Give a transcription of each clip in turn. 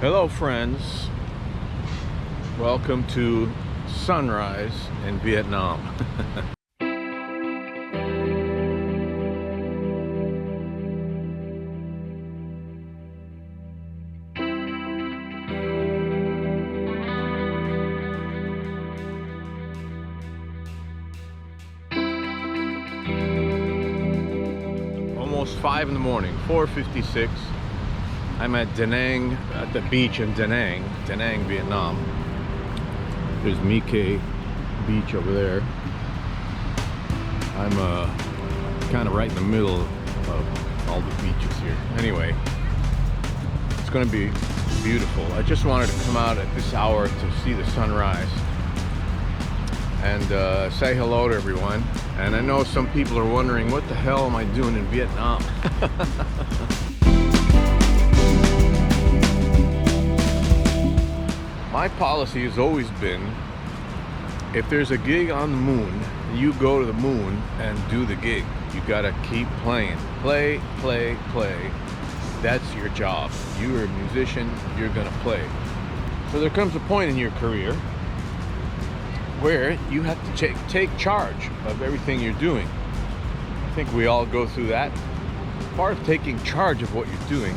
Hello friends, welcome to sunrise in Vietnam. Almost 5 in the morning, 4:56. I'm at Da Nang, at the beach in Da Nang, Vietnam. There's My Khe beach over there. I'm kind of right in the middle of all the beaches here. Anyway, it's going to be beautiful. I just wanted to come out at this hour to see the sunrise and say hello to everyone. And I know some people are wondering, what the hell am I doing in Vietnam? My policy has always been, if there's a gig on the moon, you go to the moon and do the gig. You gotta keep playing. Play, play, play. That's your job. You're a musician, you're gonna play. So there comes a point in your career where you have to take charge of everything you're doing. I think we all go through that. Part of taking charge of what you're doing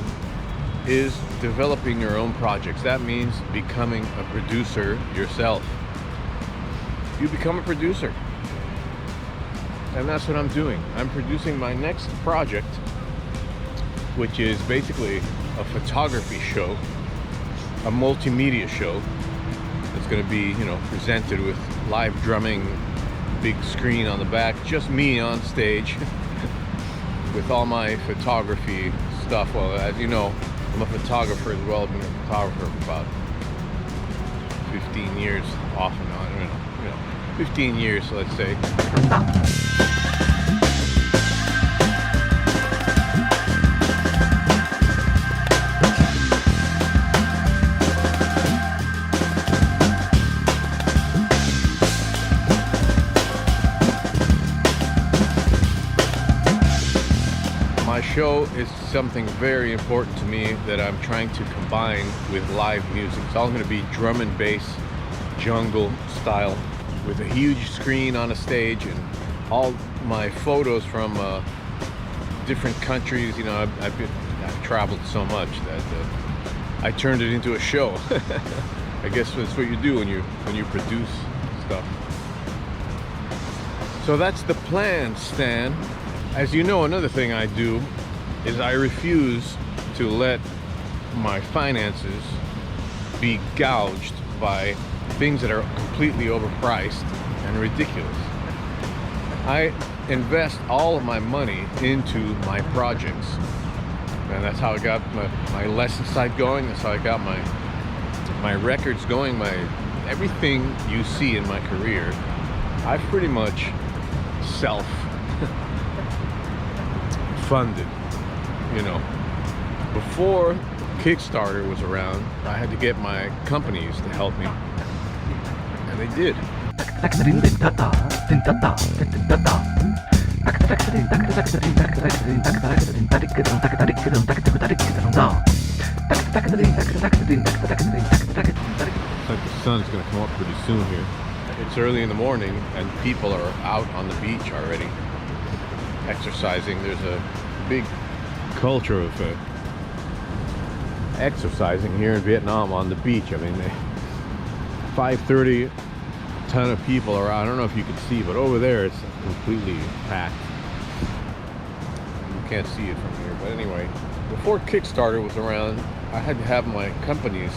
is developing your own projects. That means becoming a producer yourself. You become a producer. And that's what I'm doing. I'm producing my next project, which is basically a photography show, a multimedia show. It's going to be, presented with live drumming, big screen on the back, just me on stage with all my photography stuff. Well, as you know, I'm a photographer as well. I've been a photographer for about 15 years, off and on, 15 years, let's say. My show is something very important to me that I'm trying to combine with live music. It's all going to be drum and bass, jungle style, with a huge screen on a stage, and all my photos from different countries. I've traveled so much that I turned it into a show. I guess that's what you do when you produce stuff. So that's the plan, Stan. As you know, another thing I do is I refuse to let my finances be gouged by things that are completely overpriced and ridiculous. I invest all of my money into my projects, and that's how I got my lesson site going. That's how I got my records going. Everything you see in my career, I've pretty much funded. Before Kickstarter was around, I had to get my companies to help me, and they did. Looks like the sun's gonna come up pretty soon here. It's early in the morning and people are out on the beach already exercising. There's a big culture of exercising here in Vietnam on the beach. I mean, 5:30, a ton of people are out. I don't know if you can see, but over there it's completely packed. You can't see it from here, but anyway, before Kickstarter was around, I had to have my companies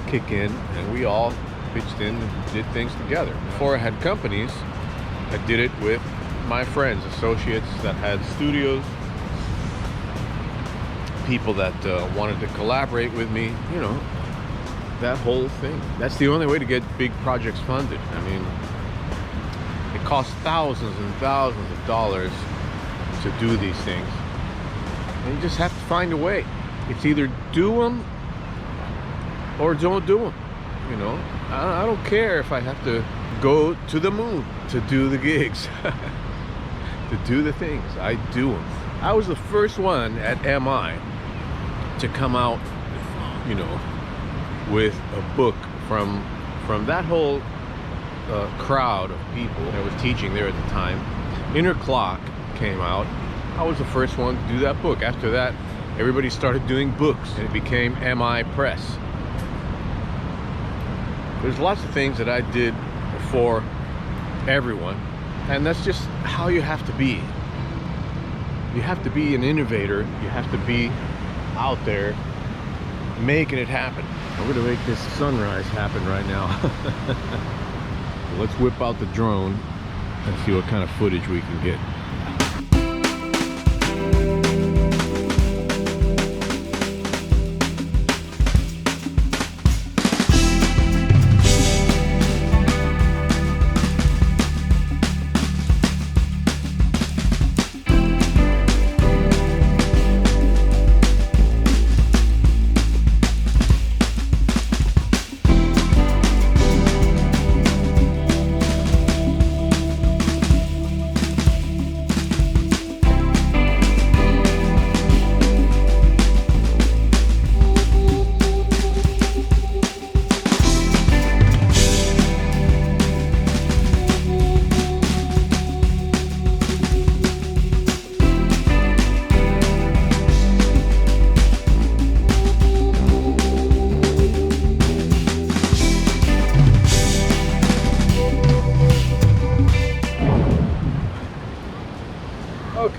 kick in, and we all pitched in and did things together. Before I had companies, I did it with my friends, associates that had studios, people that wanted to collaborate with me, that whole thing. That's the only way to get big projects funded. I mean, it costs thousands and thousands of dollars to do these things. And you just have to find a way. It's either do them or don't do them. I don't care if I have to go to the moon to do the gigs. To do the things, I do them. I was the first one at MI to come out you know, with a book from that whole crowd of people that was teaching there at the time. Inner Clock came out. I was the first one to do that book. After that, everybody started doing books, and it became MI Press. There's lots of things that I did for everyone, and that's just how you have to be. You have to be an innovator. You have to be out there making it happen. I'm gonna make this sunrise happen right now. Let's whip out the drone and see what kind of footage we can get.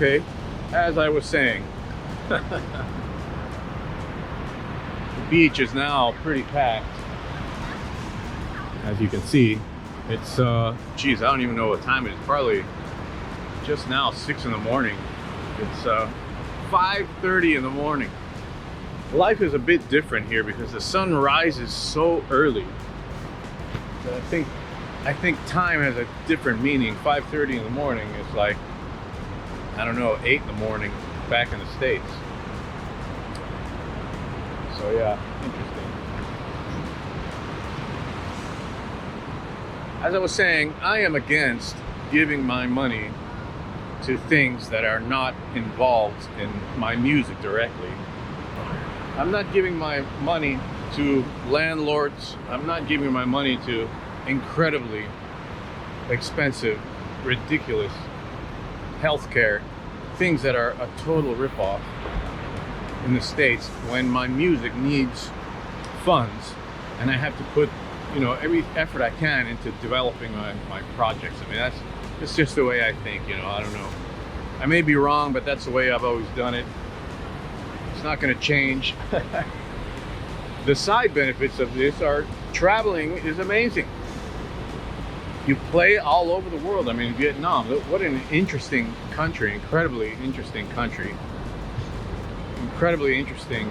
Okay, as I was saying, the beach is now pretty packed. As you can see, it's geez, I don't even know what time it is. Probably just now 6 in the morning. It's 5:30 in the morning. Life is a bit different here because the sun rises so early. So I think time has a different meaning. 5:30 in the morning is like, I don't know, 8 in the morning back in the States. So yeah, interesting. As I was saying, I am against giving my money to things that are not involved in my music directly. I'm not giving my money to landlords. I'm not giving my money to incredibly expensive, ridiculous healthcare, things that are a total ripoff in the States when my music needs funds and I have to put, you know, every effort I can into developing my projects. I mean, that's just the way I think, you know. I don't know. I may be wrong, but that's the way I've always done it. It's not going to change. The side benefits of this are traveling is amazing. You play all over the world. I mean, Vietnam, what an interesting country, incredibly interesting country. Incredibly interesting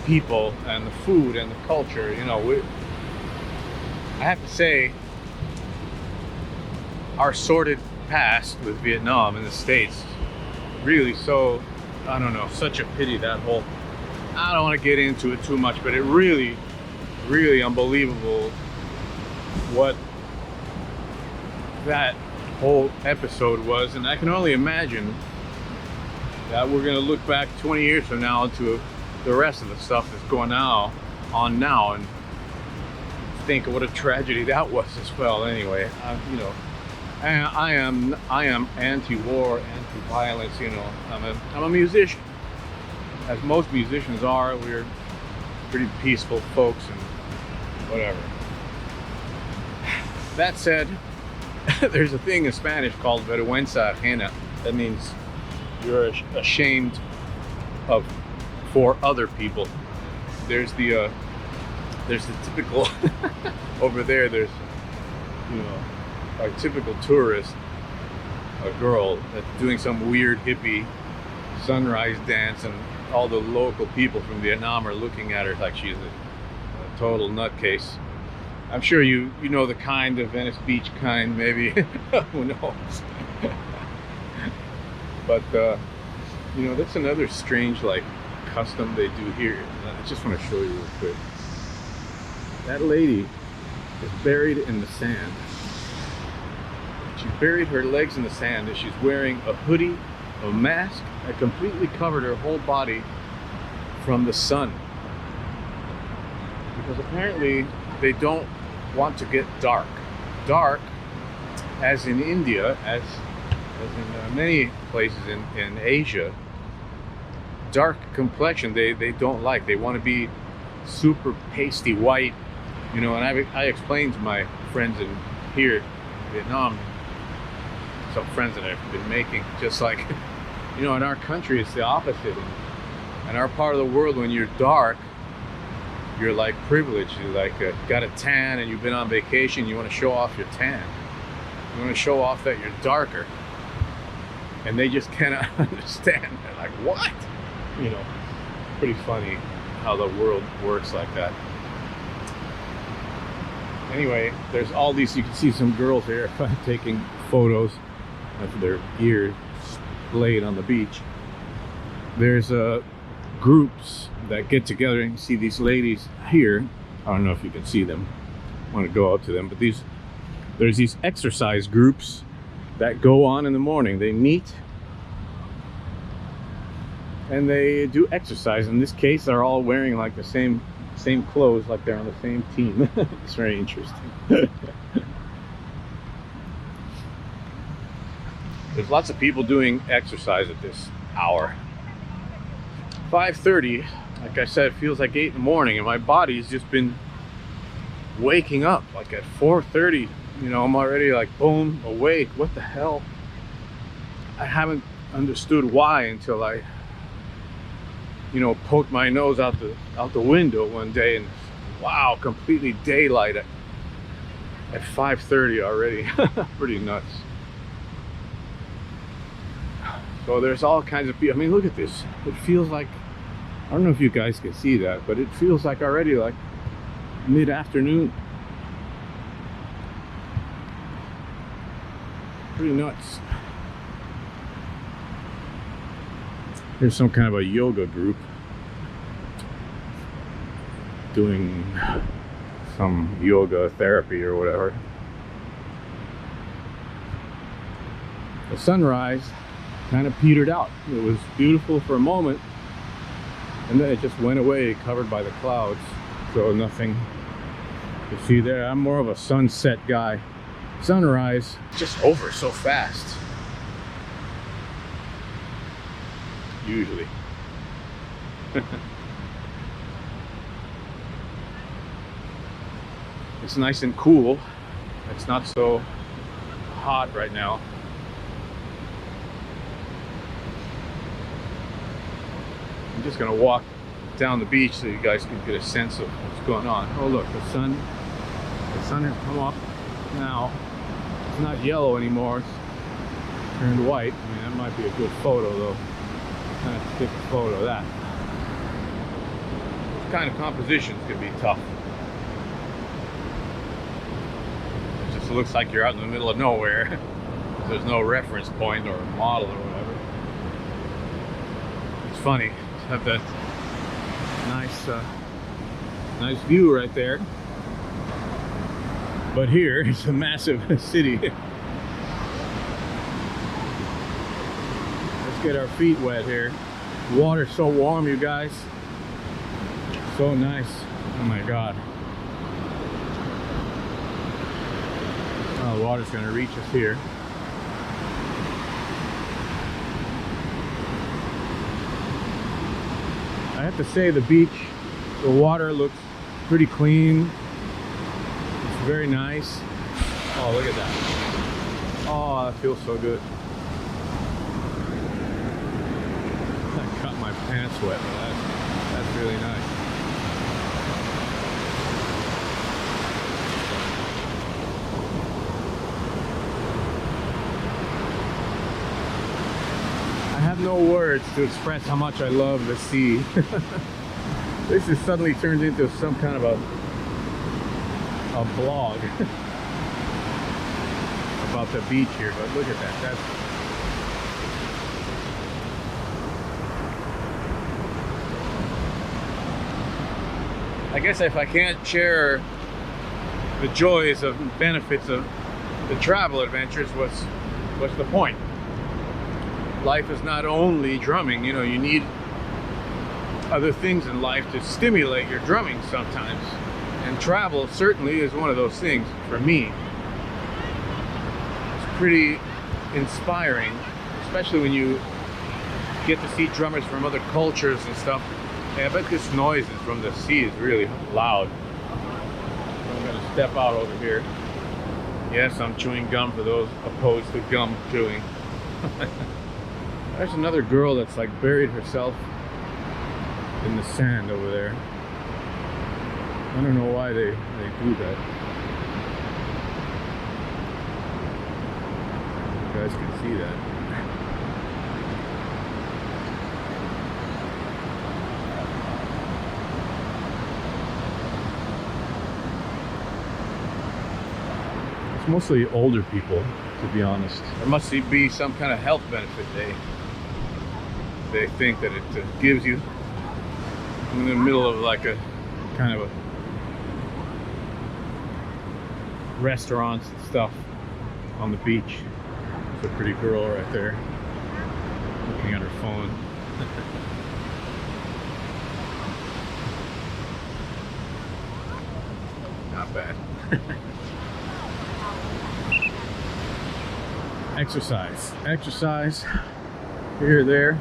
people, and the food and the culture, you know. I have to say, our sordid past with Vietnam in the States, really so, I don't know, such a pity, that whole, I don't want to get into it too much, but it really, really unbelievable what that whole episode was. And I can only imagine that we're going to look back 20 years from now to the rest of the stuff that's going on now and think of what a tragedy that was as well. Anyway, you know, I am anti-war, anti-violence. You know, I'm a musician, as most musicians are. We're pretty peaceful folks and whatever. That said, there's a thing in Spanish called vergüenza ajena. That means you're ashamed of for other people. There's the typical over there. There's, you know, a typical tourist, a girl that's doing some weird hippie sunrise dance, and all the local people from Vietnam are looking at her like she's a total nutcase. I'm sure you know the kind, the Venice Beach kind, maybe. Who knows? But you know, that's another strange like custom they do here. I just want to show you real quick. That lady is buried in the sand. She buried her legs in the sand, and she's wearing a hoodie, a mask that completely covered her whole body from the sun. because apparently they don't want to get dark. Dark, as in India, as in many places in Asia, dark complexion they don't like. They want to be super pasty white, you know. And I explained to my friends in here in Vietnam, some friends that I've been making, just like, you know, in our country it's the opposite. In our part of the world, when you're dark, you're like privileged. You like got a tan and you've been on vacation. You want to show off your tan. You want to show off that you're darker. And they just cannot understand. They're like, what? You know, pretty funny how the world works like that. Anyway, there's all these, you can see some girls here taking photos of their gear splayed on the beach. There's groups that get together, and you see these ladies here. I don't know if you can see them. I want to go out to them, but there's these exercise groups that go on in the morning. They meet and they do exercise. In this case, they're all wearing like the same clothes, like they're on the same team. It's very interesting. There's lots of people doing exercise at this hour. 5:30, like I said, it feels like 8 in the morning, and my body's just been waking up. Like at 4:30, you know, I'm already like, boom, awake. What the hell? I haven't understood why until I, you know, poked my nose out the window one day, and wow, completely daylight at 5:30 already. Pretty nuts. So there's all kinds of people. I mean, look at this. It feels like, I don't know if you guys can see that, but it feels like already like mid-afternoon. Pretty nuts. Here's some kind of a yoga group doing some yoga therapy or whatever. The sunrise kind of petered out. It was beautiful for a moment, and then it just went away, covered by the clouds. So nothing to see there. I'm more of a sunset guy. Sunrise just over so fast. Usually. It's nice and cool. It's not so hot right now. I'm just gonna walk down the beach so you guys can get a sense of what's going on. Oh look, the sun has come up now. It's not yellow anymore, it's turned white. I mean, that might be a good photo though. Kind of stick a photo of that. This kind of compositions can be tough. It just looks like you're out in the middle of nowhere. There's no reference point or model or whatever. It's funny to have that nice view right there. But here it's a massive city. Let's get our feet wet here. Water's so warm, you guys. So nice. Oh my God. Oh, the water's gonna reach us here. I have to say, the beach, the water looks pretty clean. It's very nice. Oh, look at that. Oh, that feels so good. I got my pants wet, but that's really nice. I have no words to express how much I love the sea. This has suddenly turned into some kind of a vlog about the beach here, but look at that. I guess if I can't share the joys of benefits of the travel adventures, what's the point? Life is not only drumming, you know, you need other things in life to stimulate your drumming sometimes. And travel certainly is one of those things for me. It's pretty inspiring, especially when you get to see drummers from other cultures and stuff. Hey, I bet this noise is from the sea is really loud. So I'm gonna step out over here. Yes, I'm chewing gum for those opposed to gum chewing. There's another girl that's like buried herself in the sand over there. I don't know why they do that. You guys can see that. It's mostly older people, to be honest. There must be some kind of health benefit they think that it gives you in the middle of like a kind of a restaurants and stuff on the beach. There's a pretty girl right there looking at her phone. Not bad. Exercise here or there.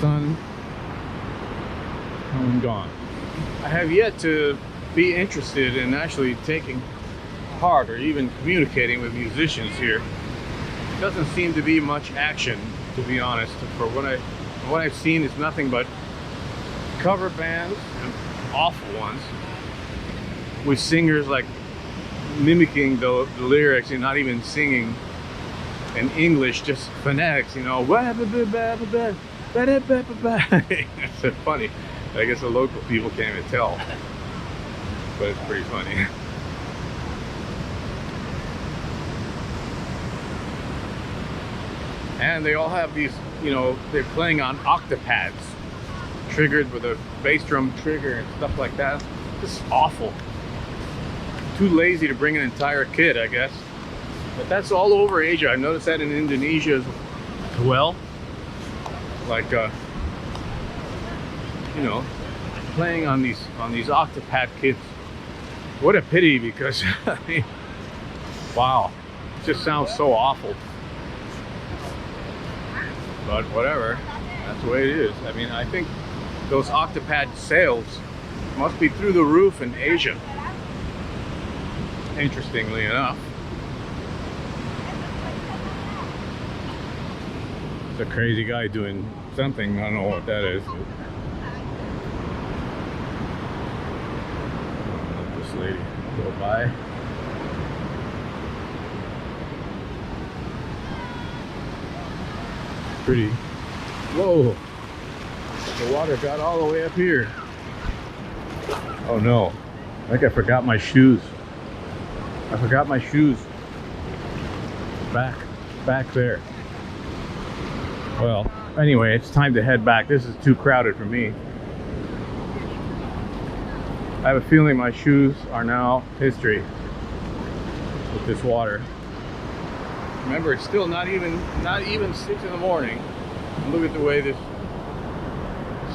Sun come and gone. I have yet to be interested in actually taking part or even communicating with musicians here. Doesn't seem to be much action, to be honest. For what I've seen is nothing but cover bands, and awful ones, with singers like mimicking the lyrics and not even singing in English, just phonetics, you know. It's so funny. I guess the local people can't even tell, but it's pretty funny. And they all have these, you know, they're playing on octapads, triggered with a bass drum trigger and stuff like that. Just awful. Too lazy to bring an entire kit, I guess. But that's all over Asia. I've noticed that in Indonesia as well. Like, you know, playing on these octapad kits. What a pity, because I mean, wow, it just sounds so awful. But whatever, that's the way it is. I mean, I think those octapad sales must be through the roof in Asia, interestingly enough. It's a crazy guy doing something, I don't know what that is. Let this lady go by. Pretty. Whoa! The water got all the way up here. Oh no, I think I forgot my shoes. I forgot my shoes. Back there. Well, anyway, it's time to head back. This is too crowded for me. I have a feeling my shoes are now history with this water. Remember, it's still not even 6 in the morning. Look at the way this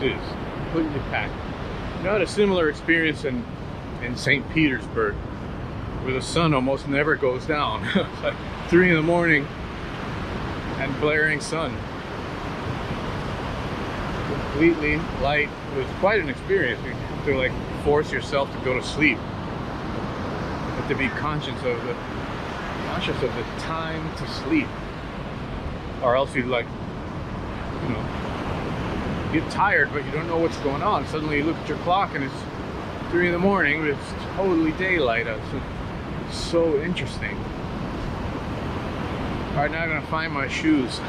is completely packed. You know, I had a similar experience in St. Petersburg, where the sun almost never goes down. It's like 3 in the morning and blaring sun. Completely light. It was quite an experience. You have to like force yourself to go to sleep. You have to be conscious of the time to sleep, or else you like, you know, get tired, but you don't know what's going on. Suddenly you look at your clock and it's 3 in the morning, but it's totally daylight out. So it's so interesting. All right, now I'm gonna find my shoes.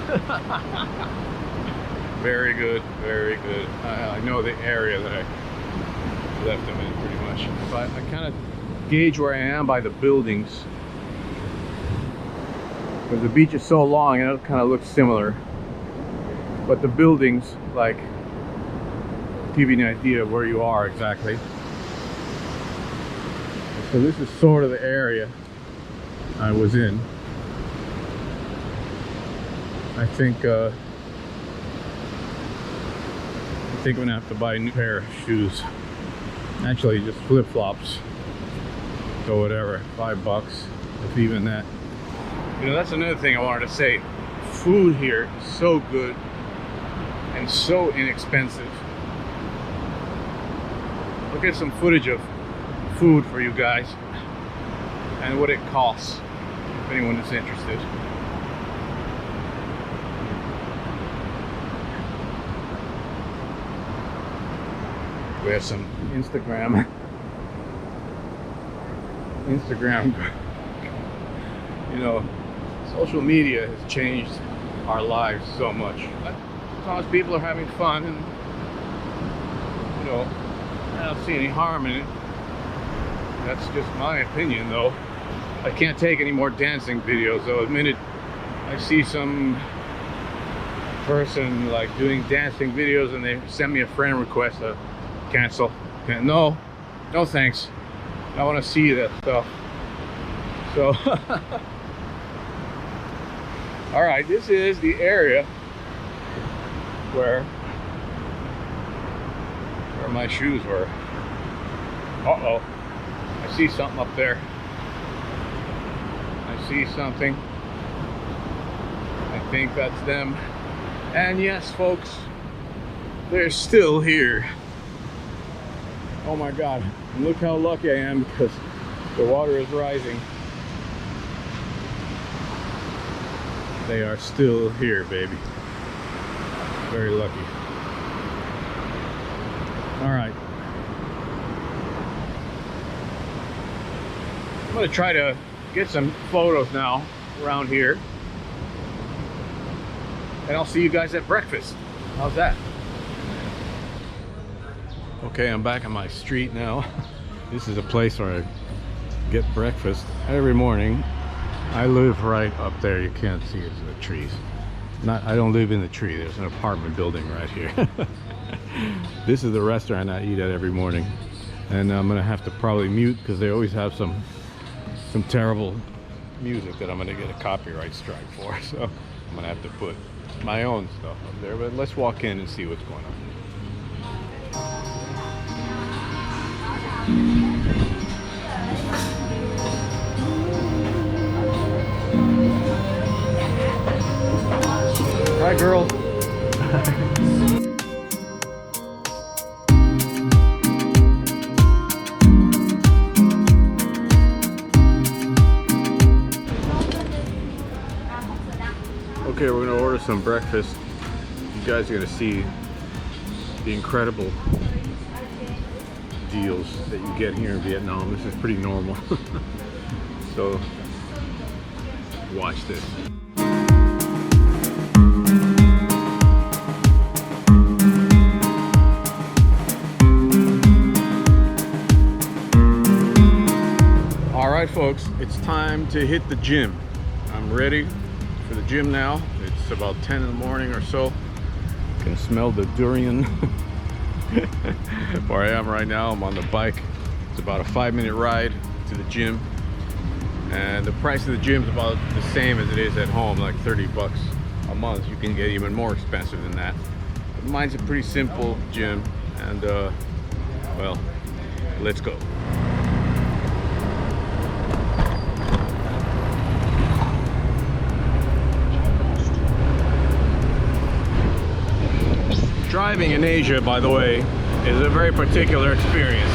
Very good, very good. I know the area that I left them in pretty much. But I kind of gauge where I am by the buildings. Because the beach is so long and it kind of looks similar. But the buildings, like, give you an idea of where you are exactly. So this is sort of the area I was in. I think I'm gonna have to buy a new pair of shoes. Actually, just flip-flops. So whatever, $5, if even that. You know, that's another thing I wanted to say. Food here is so good and so inexpensive. Look at some footage of food for you guys and what it costs, if anyone is interested. We have some Instagram, you know, social media has changed our lives so much. As long as people are having fun, and you know, I don't see any harm in it. That's just my opinion, though. I can't take any more dancing videos, though. The minute I see some person like doing dancing videos and they send me a friend request, cancel. No thanks. I want to see that stuff. So all right, this is the area where my shoes were. Uh-oh, I see something up there. I see something. I think that's them. And yes, folks, they're still here. Oh my God, and look how lucky I am, because the water is rising. They are still here, baby. Very lucky. All right. I'm gonna try to get some photos now around here. And I'll see you guys at breakfast. How's that? Okay, I'm back on my street now. This is a place where I get breakfast every morning. I live right up there. You can't see it in the trees. I don't live in the tree. There's an apartment building right here. This is the restaurant I eat at every morning. And I'm gonna have to probably mute because they always have some terrible music that I'm gonna get a copyright strike for. So I'm gonna have to put my own stuff up there. But let's walk in and see what's going on. Hi, girl. Okay, we're gonna order some breakfast. You guys are gonna see the incredible deals that you get here in Vietnam. This is pretty normal. So watch this. All right, folks, it's time to hit the gym. I'm ready for the gym now. It's about 10 in the morning or so. You can smell the durian. Where I am right now, I'm on the bike. It's about a 5-minute ride to the gym, and the price of the gym is about the same as it is at home, like 30 bucks a month. You can get even more expensive than that. But mine's a pretty simple gym, and well, let's go. Driving in Asia, by the way, is a very particular experience.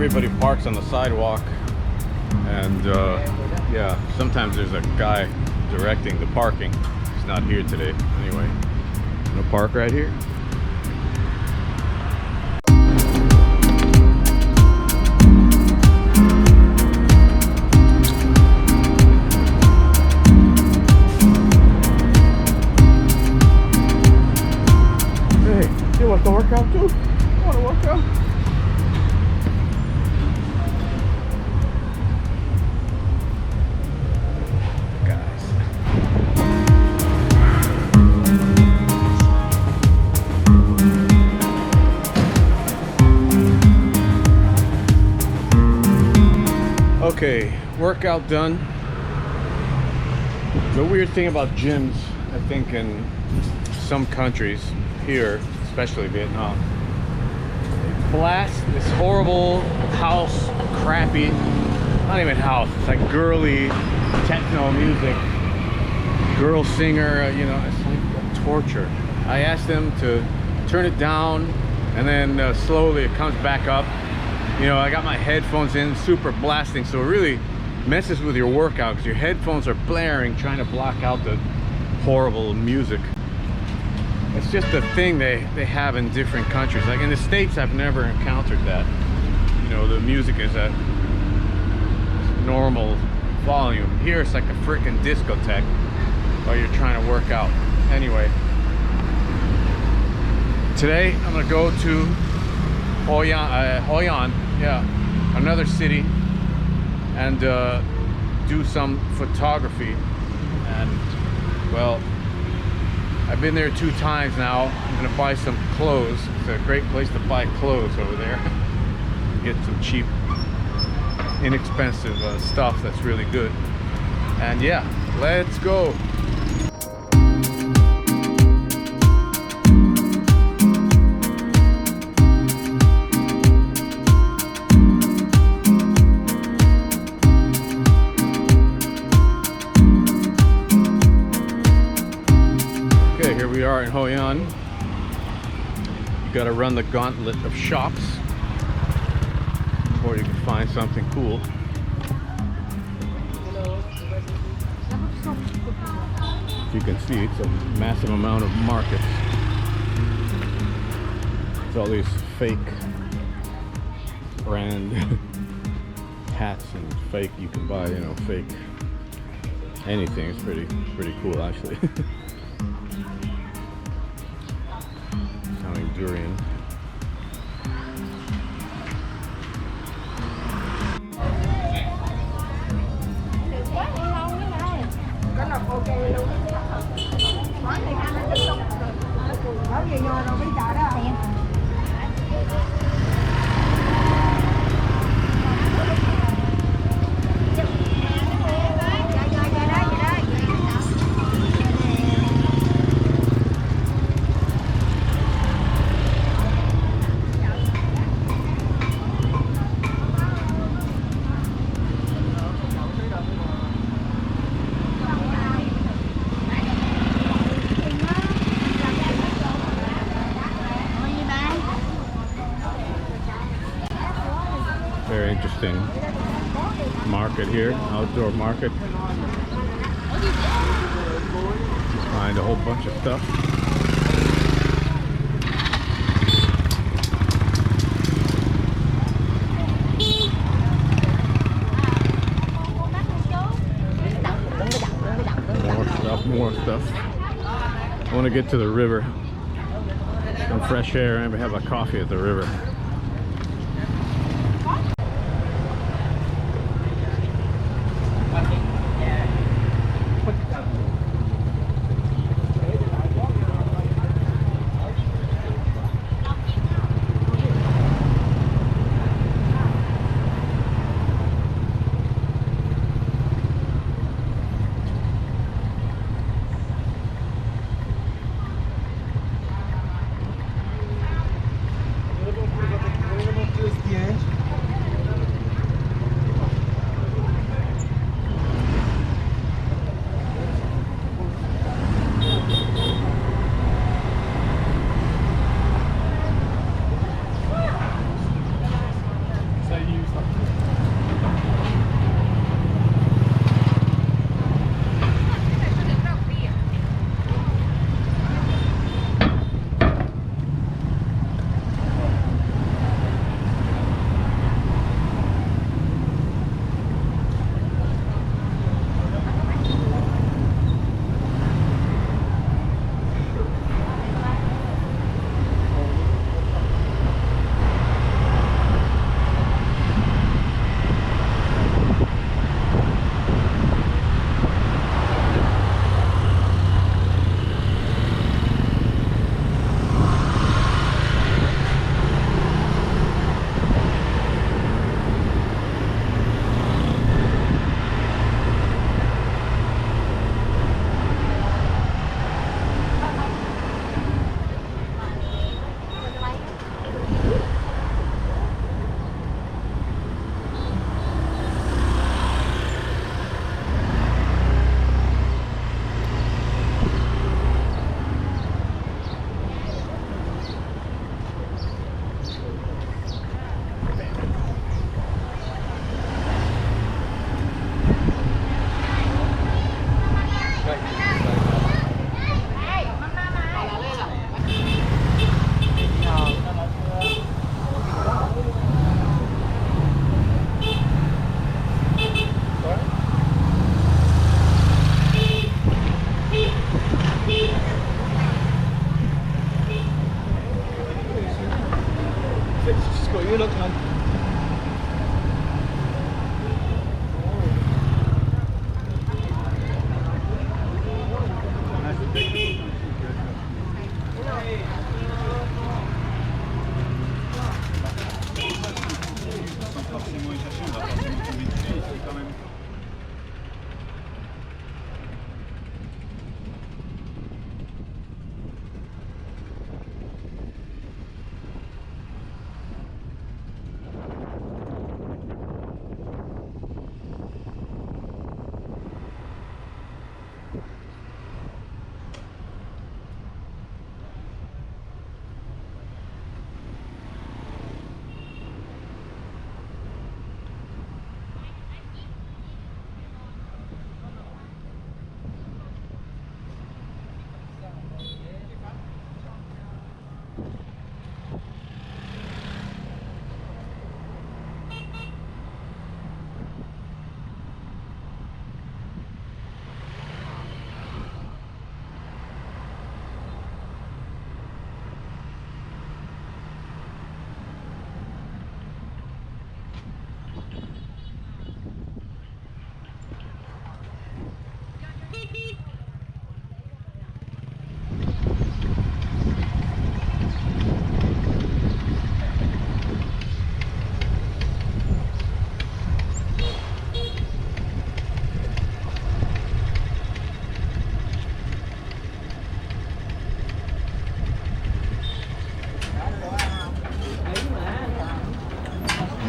everybody parks on the sidewalk, and yeah, sometimes there's a guy directing the parking. He's not here today. Anyway, I'm gonna park right here. Hey, you want to work out too? You want to work out? Okay, workout done. The weird thing about gyms, I think in some countries, here, especially Vietnam, they blast this horrible house, crappy, not even house, it's like girly techno music, girl singer, you know, it's like torture. I asked them to turn it down, and then slowly it comes back up. You know, I got my headphones in, super blasting, so it really messes with your workout because your headphones are blaring, trying to block out the horrible music. It's just a thing they have in different countries. Like in the States, I've never encountered that. You know, the music is at normal volume. Here it's like a freaking discotheque while you're trying to work out. Anyway, today I'm gonna go to Hoi An, yeah, another city, and do some photography. And well, I've been there 2 times now. I'm gonna buy some clothes. It's a great place to buy clothes over there. Get some cheap, inexpensive stuff that's really good. And yeah, let's go. Here we are in Hoi An. You gotta run the gauntlet of shops before you can find something cool. You can see it's a massive amount of markets. It's all these fake brand hats and fake, you can buy, you know, fake anything. It's pretty cool actually. Durian. Very interesting market here, outdoor market. Just find a whole bunch of stuff. More stuff. I want to get to the river. Some fresh air and have a coffee at the river.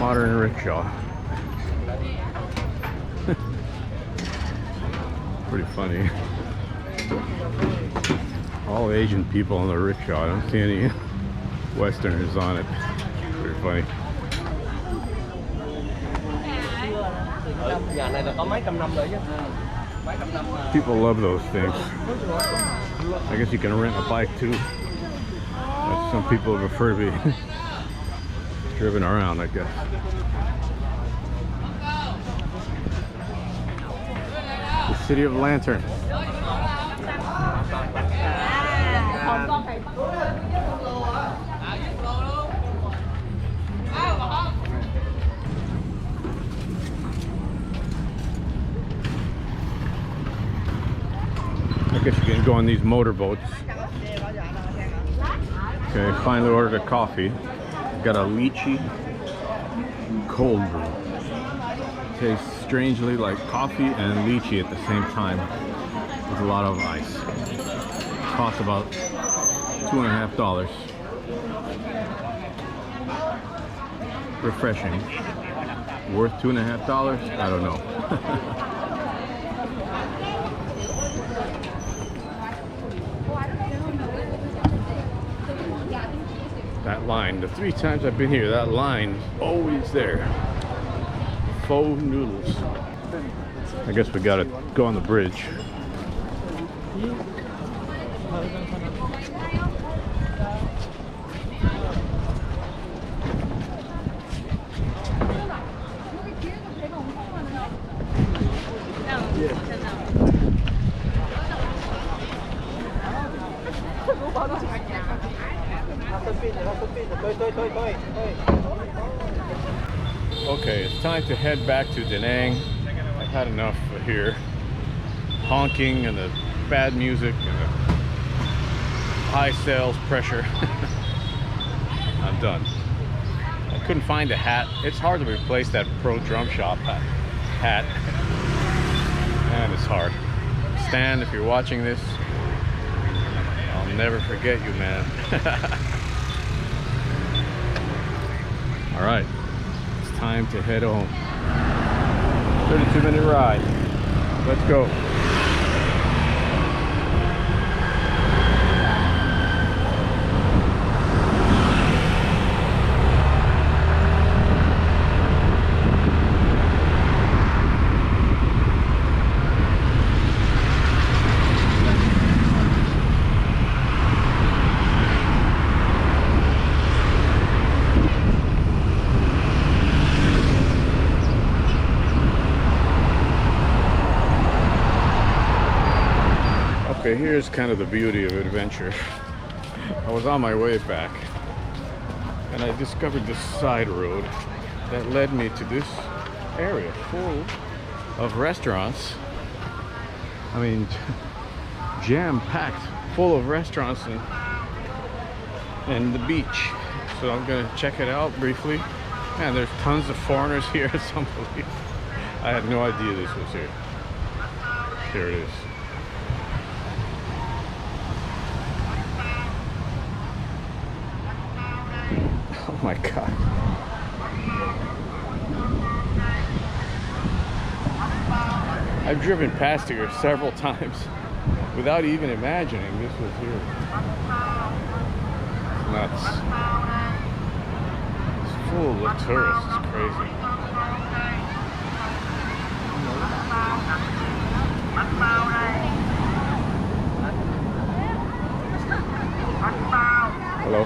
Modern rickshaw. Pretty funny. All Asian people on the rickshaw. I don't see any Westerners on it. Pretty funny. People love those things. I guess you can rent a bike too. But some people prefer to be driven around, I guess. The City of Lantern. I guess you can go on these motorboats. Okay, finally ordered a coffee. Got a lychee cold brew. Tastes strangely like coffee and lychee at the same time with a lot of ice. Costs about $2.50. Refreshing. Worth $2.50? I don't know. That line, the 3 times I've been here, that line is always there. Faux noodles. I guess we gotta go on the bridge. Okay, it's time to head back to Da Nang. I've had enough here. Honking and the bad music and the high sales pressure. I'm done. I couldn't find a hat. It's hard to replace that Pro Drum Shop hat. And it's hard. Stan, if you're watching this, I'll never forget you, man. All right, it's time to head home. 32-minute ride. Let's go. Okay, here's kind of the beauty of adventure. I was on my way back and I discovered this side road that led me to this area full of restaurants. I mean, jam-packed full of restaurants and the beach. So I'm gonna check it out briefly. Man, there's tons of foreigners here. It's unbelievable. I had no idea this was here. Here it is. Oh my God. I've driven past here several times without even imagining this was here. It's nuts. It's full of tourists. It's crazy. Hello?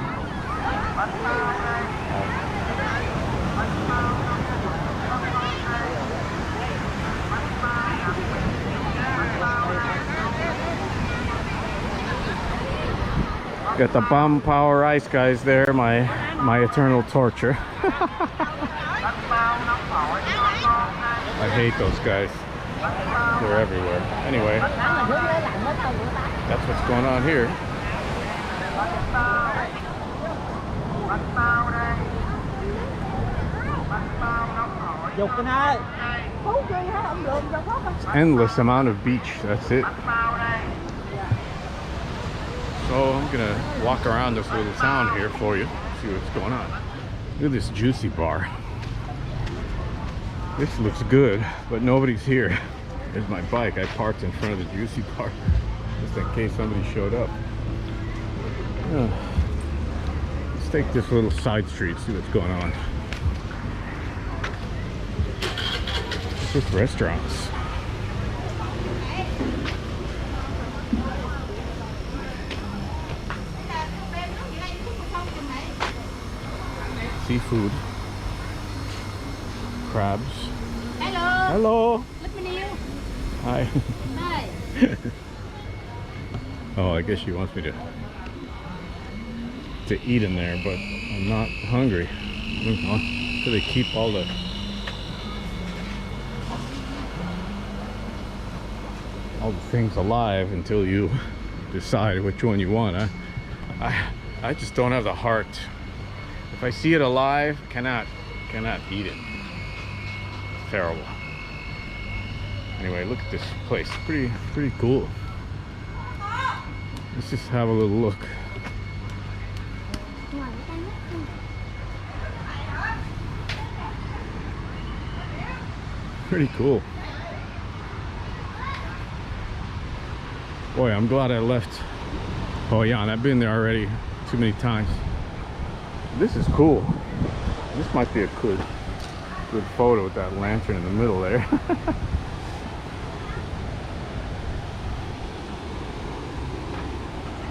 Got the bomb power ice guys there, my eternal torture. I hate those guys. They're everywhere. Anyway, that's what's going on here. Endless amount of beach, that's it. So I'm gonna walk around this little town here for you, see what's going on. Look at this juicy bar. This looks good, but nobody's here. There's my bike. I parked in front of the Juicy Park just in case somebody showed up. Let's take this little side street, see what's going on. Just restaurants. Seafood. Crabs. Hello. Hello. Look at you. Hi. Hi. Oh, I guess she wants me to eat in there, but I'm not hungry. So they keep all the things alive until you decide which one you want. I just don't have the heart. If I see it alive, cannot eat it. It's terrible. Anyway, look at this place. Pretty cool. Let's just have a little look. Pretty cool. Boy, I'm glad I left. Oh yeah, and I've been there already too many times. This is cool. This might be a good photo with that lantern in the middle there.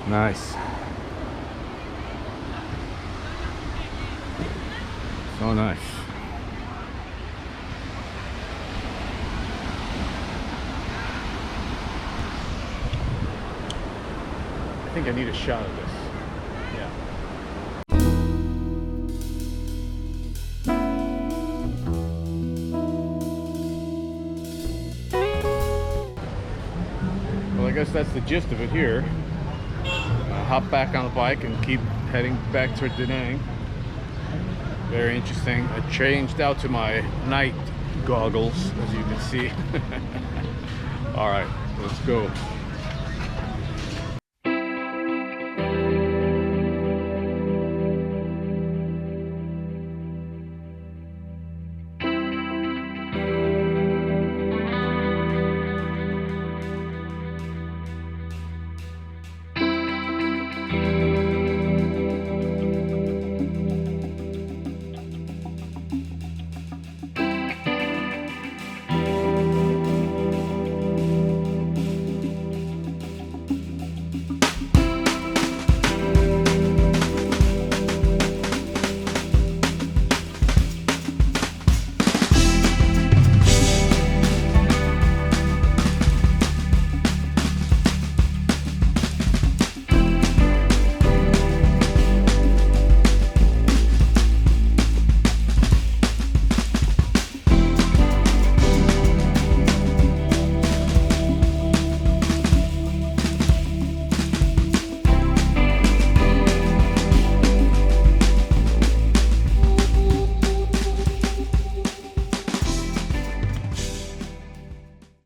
Nice. So nice. I think I need a shot of this. Yeah. Well, I guess that's the gist of it here. Hop back on the bike and keep heading back toward Da Nang. Very interesting. I changed out to my night goggles, as you can see. All right, let's go.